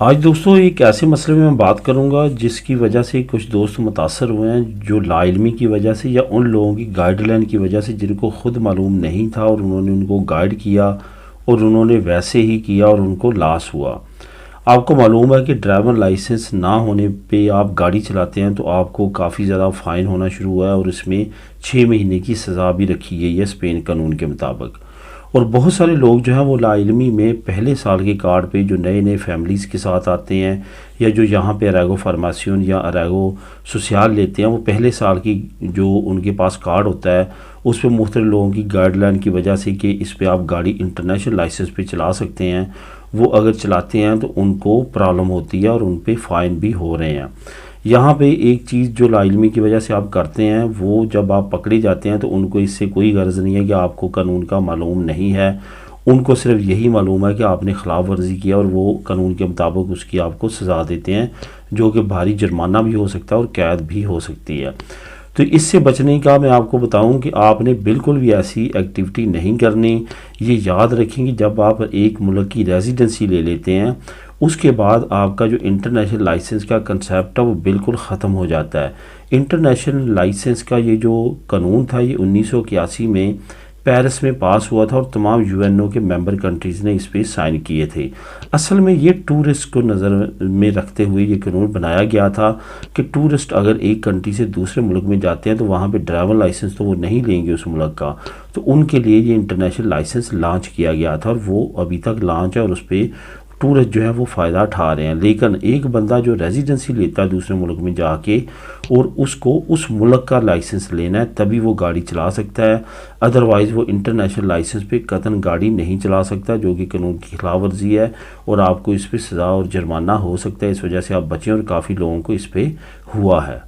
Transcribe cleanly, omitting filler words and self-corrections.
आज दोस्तों एक ऐसे मसले में मैं बात करूंगा जिसकी वजह से कुछ दोस्त मुतासर हुए हैं, जो लाइल्मी की वजह से या उन लोगों की गाइडलाइन की वजह से जिनको खुद मालूम नहीं था और उन्होंने उनको गाइड किया और उन्होंने वैसे ही किया और उनको लॉस हुआ। आपको मालूम है कि ड्राइवर लाइसेंस ना होने पे आप गाड़ी चलाते हैं तो आपको काफ़ी ज़्यादा फ़ाइन होना शुरू हुआ है और इसमें 6 महीने की सज़ा भी रखी गई है स्पेन कानून के मुताबिक। और बहुत सारे लोग जो हैं वो लाइल्मी में पहले साल के कार्ड पे जो नए नए फैमिलीज़ के साथ आते हैं या जो यहाँ पे अरेगो फार्मासियन या अरेगो सोशल लेते हैं, वो पहले साल की जो उनके पास कार्ड होता है उस पर मुख्तलिफ लोगों की गाइडलाइन की वजह से कि इस पर आप गाड़ी इंटरनेशनल लाइसेंस पे चला सकते हैं, वो अगर चलाते हैं तो उनको प्रॉब्लम होती है और उन पर फ़ाइन भी हो रहे हैं। यहाँ पे एक चीज़ जो लाइल्मी की वजह से आप करते हैं, वो जब आप पकड़े जाते हैं तो उनको इससे कोई गर्ज नहीं है कि आपको कानून का मालूम नहीं है। उनको सिर्फ यही मालूम है कि आपने खिलाफ वर्जी किया और वो कानून के मुताबिक उसकी आपको सज़ा देते हैं, जो कि भारी जुर्माना भी हो सकता है और कैद भी हो सकती है। तो इससे बचने का मैं आपको बताऊं कि आपने बिल्कुल भी ऐसी एक्टिविटी नहीं करनी। ये याद रखें कि जब आप एक मुल्क की रेजिडेंसी ले लेते हैं उसके बाद आपका जो इंटरनेशनल लाइसेंस का कंसेप्ट है वो बिल्कुल ख़त्म हो जाता है। इंटरनेशनल लाइसेंस का ये जो कानून था ये 1981 में पेरिस में पास हुआ था और तमाम यूएनओ के मेंबर कंट्रीज़ ने इस पर साइन किए थे। असल में ये टूरिस्ट को नज़र में रखते हुए ये कानून बनाया गया था कि टूरिस्ट अगर एक कंट्री से दूसरे मुल्क में जाते हैं तो वहाँ पे ड्राइवर लाइसेंस तो वो नहीं लेंगे उस मुल्क का, तो उनके लिए ये इंटरनेशनल लाइसेंस लॉन्च किया गया था और वो अभी तक लॉन्च है और उस पर टूरिस्ट जो है वो फ़ायदा उठा रहे हैं। लेकिन एक बंदा जो रेजिडेंसी लेता है दूसरे मुल्क में जाके और उसको उस मुल्क का लाइसेंस लेना है तभी वो गाड़ी चला सकता है, अदरवाइज़ वो इंटरनेशनल लाइसेंस पे कतन गाड़ी नहीं चला सकता, जो कि कानून की खिलाफ वर्जी है और आपको इस पर सज़ा और जुर्माना हो सकता है। इस वजह से आप बचें और काफ़ी लोगों को इस पर हुआ है।